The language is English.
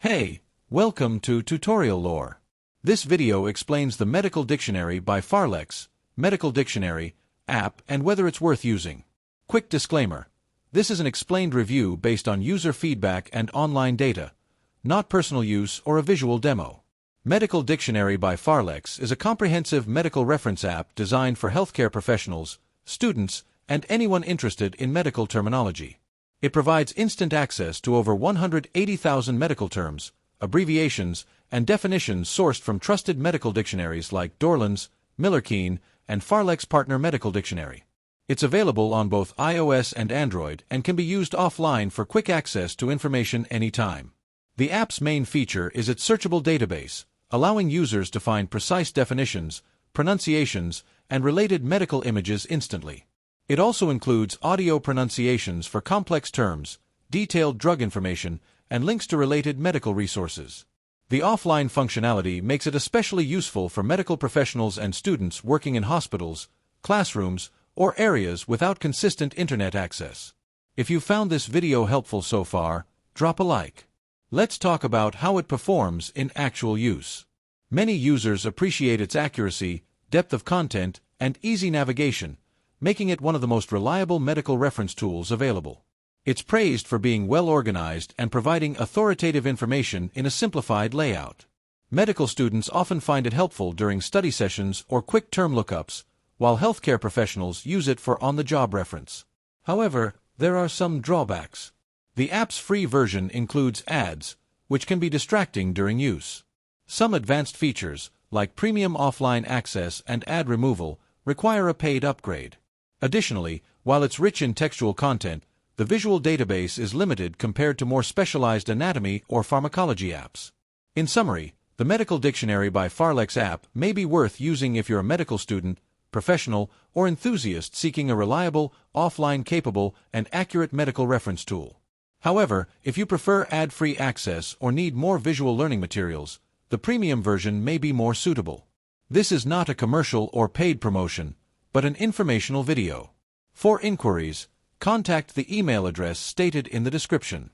Hey, welcome to Tutorial Lore. This video explains the Medical Dictionary by Farlex, Medical Dictionary, app and whether it's worth using. Quick disclaimer. This is an explained review based on user feedback and online data, not personal use or a visual demo. Medical Dictionary by Farlex is a comprehensive medical reference app designed for healthcare professionals, students, and anyone interested in medical terminology. It provides instant access to over 180,000 medical terms, abbreviations, and definitions sourced from trusted medical dictionaries like Dorland's, Miller-Keane, and Farlex Partner Medical Dictionary. It's available on both iOS and Android and can be used offline for quick access to information anytime. The app's main feature is its searchable database, allowing users to find precise definitions, pronunciations, and related medical images instantly. It also includes audio pronunciations for complex terms, detailed drug information, and links to related medical resources. The offline functionality makes it especially useful for medical professionals and students working in hospitals, classrooms, or areas without consistent internet access. If you found this video helpful so far, drop a like. Let's talk about how it performs in actual use. Many users appreciate its accuracy, depth of content, and easy navigation, making it one of the most reliable medical reference tools available. It's praised for being well organized and providing authoritative information in a simplified layout. Medical students often find it helpful during study sessions or quick term lookups, while healthcare professionals use it for on-the-job reference. However, there are some drawbacks. The app's free version includes ads, which can be distracting during use. Some advanced features, like premium offline access and ad removal, require a paid upgrade. Additionally, while it's rich in textual content, the visual database is limited compared to more specialized anatomy or pharmacology apps. In summary, the Medical Dictionary by Farlex app may be worth using if you're a medical student, professional, or enthusiast seeking a reliable, offline-capable, and accurate medical reference tool. However, if you prefer ad-free access or need more visual learning materials, the premium version may be more suitable. This is not a commercial or paid promotion, but an informational video. For inquiries, contact the email address stated in the description.